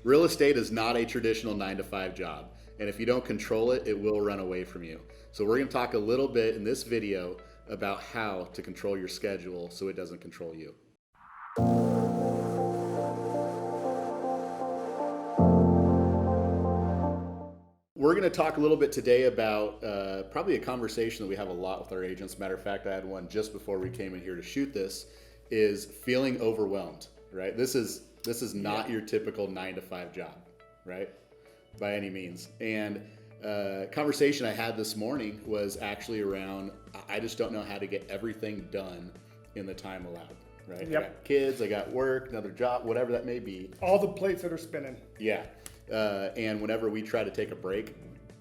Real estate is not a traditional 9 to 5 job. And if you don't control it, it will run away from you. So we're going to talk a little bit in this video about how to control your schedule so it doesn't control you. We're going to talk a little bit today about probably a conversation that we have a lot with our agents. Matter of fact, I had one just before we came in here to shoot this, is feeling overwhelmed, right? This is not your typical 9 to 5 job, right? By any means. And conversation I had this morning was actually around, I just don't know how to get everything done in the time allowed, right? Yep. I got kids, I got work, another job, whatever that may be. All the plates that are spinning. Yeah. And whenever we try to take a break,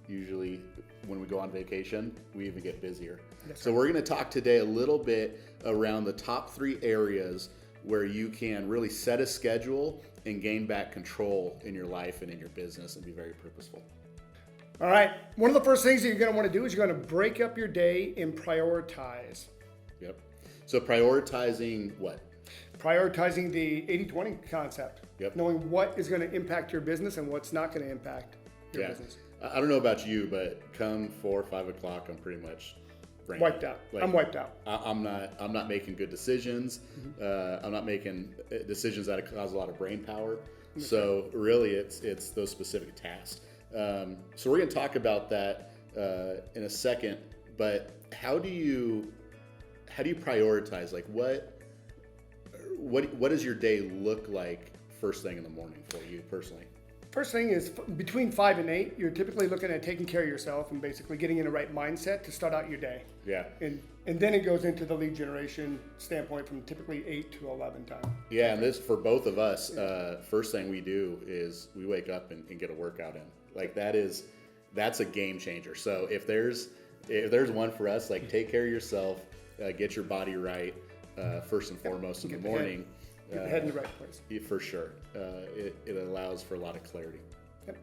usually when we go on vacation, we even get busier. So we're going to talk today a little bit around the top 3 areas where you can really set a schedule and gain back control in your life and in your business and be very purposeful. All right. One of the first things that you're going to want to do is you're going to break up your day and prioritize. Yep. So prioritizing what? Prioritizing the 80-20 concept. Yep. Knowing what is going to impact your business and what's not going to impact your business. I don't know about you, but come 4 or 5 o'clock, I'm pretty much brain wiped out. I'm wiped out. I'm not making good decisions. I'm not making decisions that cause a lot of brain power. So really, it's those specific tasks. So we're going to talk about that in a second. But how do you prioritize? Like what does your day look like first thing in the morning for you personally? First thing is between 5 and 8, you're typically looking at taking care of yourself and basically getting in the right mindset to start out your day. Yeah. And then it goes into the lead generation standpoint from typically 8 to 11 time. Yeah, and this for both of us, first thing we do is we wake up and get a workout in. Like that's a game changer. So if there's one for us, like take care of yourself, get your body right first and foremost in the morning. Get the head in the right place. For sure. It allows for a lot of clarity. Yep.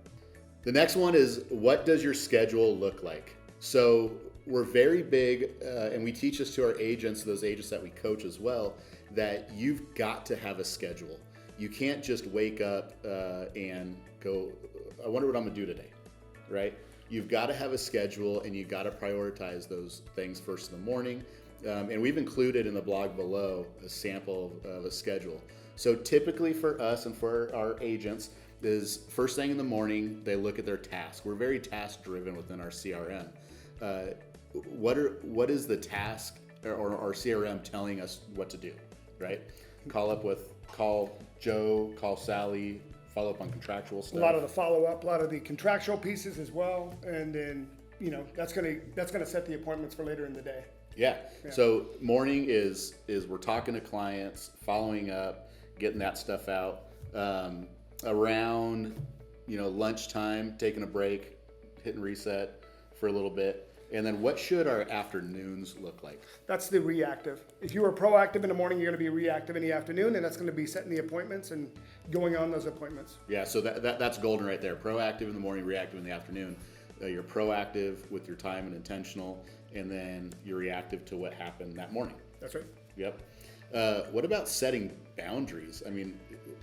The next one is, what does your schedule look like? So we're very big, and we teach this to our agents, those agents that we coach as well, that you've got to have a schedule. You can't just wake up and go, I wonder what I'm going to do today, right? You've got to have a schedule, and you've got to prioritize those things first in the morning. And we've included in the blog below a sample of a schedule. So typically for us and for our agents is first thing in the morning, they look at their task. We're very task driven within our CRM. What is the task or our CRM telling us what to do, right? Call Joe, call Sally, follow up on contractual stuff. A lot of the follow up, a lot of the contractual pieces as well. And then, that's gonna set the appointments for later in the day. Yeah. So morning is we're talking to clients, following up, getting that stuff out. Around lunchtime, taking a break, hitting reset for a little bit. And then what should our afternoons look like? That's the reactive. If you were proactive in the morning, you're going to be reactive in the afternoon, and that's going to be setting the appointments and going on those appointments. Yeah. So that's golden right there. Proactive in the morning, reactive in the afternoon. You're proactive with your time and intentional, and then you're reactive to what happened that morning. That's right. Yep. What about setting boundaries? I mean,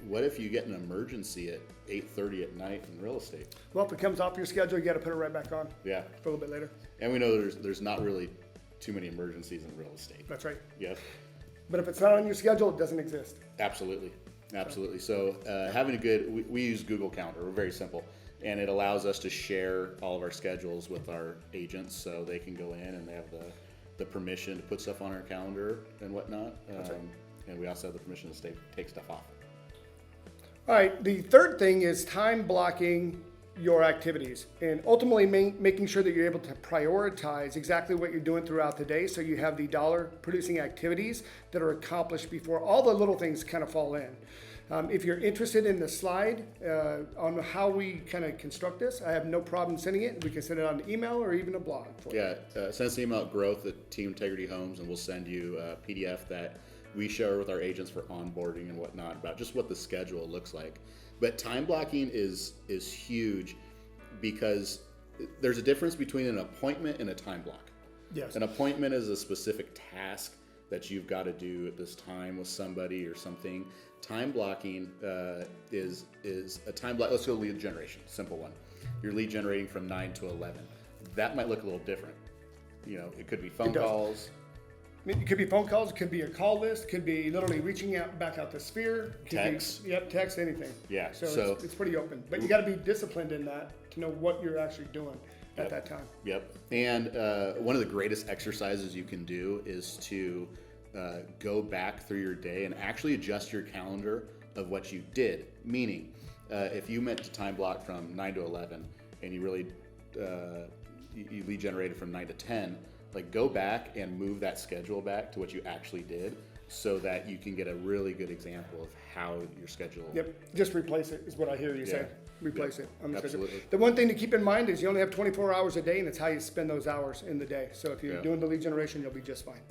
what if you get an emergency at 8:30 at night in real estate? Well, if it comes off your schedule, you got to put it right back on. Yeah. For a little bit later. And we know there's not really too many emergencies in real estate. That's right. Yeah. But if it's not on your schedule, it doesn't exist. Absolutely. So having we use Google Calendar. We're very simple. And it allows us to share all of our schedules with our agents so they can go in and they have the permission to put stuff on our calendar and whatnot. That's right. And we also have the permission to take stuff off. All right. The third thing is time blocking your activities and ultimately making sure that you're able to prioritize exactly what you're doing throughout the day so you have the dollar producing activities that are accomplished before all the little things kind of fall in. If you're interested in the slide on how we kind of construct this, I have no problem sending it. We can send it on email or even a blog for you. Yeah, send us an email at growth@Team Integrity Homes, and we'll send you a PDF that we share with our agents for onboarding and whatnot about just what the schedule looks like. But time blocking is huge because there's a difference between an appointment and a time block. Yes. An appointment is a specific task that you've got to do at this time with somebody or something. Time blocking is a time block. Let's go lead generation, simple one. You're lead generating from 9 to 11. That might look a little different. It could be phone calls. I mean, it could be phone calls, it could be a call list, it could be literally reaching out back out the sphere. Text. Text, anything. Yeah. So it's pretty open. But you got to be disciplined in that to know what you're actually doing at that time. Yep. And one of the greatest exercises you can do is to go back through your day and actually adjust your calendar of what you did. Meaning, if you meant to time block from 9 to 11 and you really you lead generated from 9 to 10, like go back and move that schedule back to what you actually did so that you can get a really good example of how your schedule. Yep, just replace it is what I hear you say. Replace it on the schedule. Absolutely. The one thing to keep in mind is you only have 24 hours a day, and it's how you spend those hours in the day. So if you're doing the lead generation, you'll be just fine.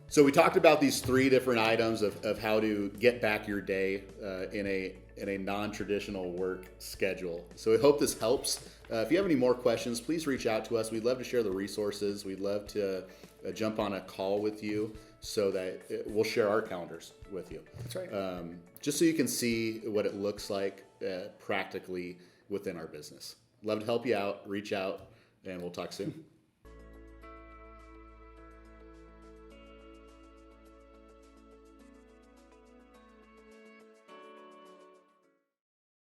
So we talked about these 3 different items of how to get back your day in a non-traditional work schedule. So we hope this helps. If you have any more questions, please reach out to us. We'd love to share the resources. We'd love to jump on a call with you so that we'll share our calendars with you. That's right. Just so you can see what it looks like practically within our business. Love to help you out. Reach out, and we'll talk soon.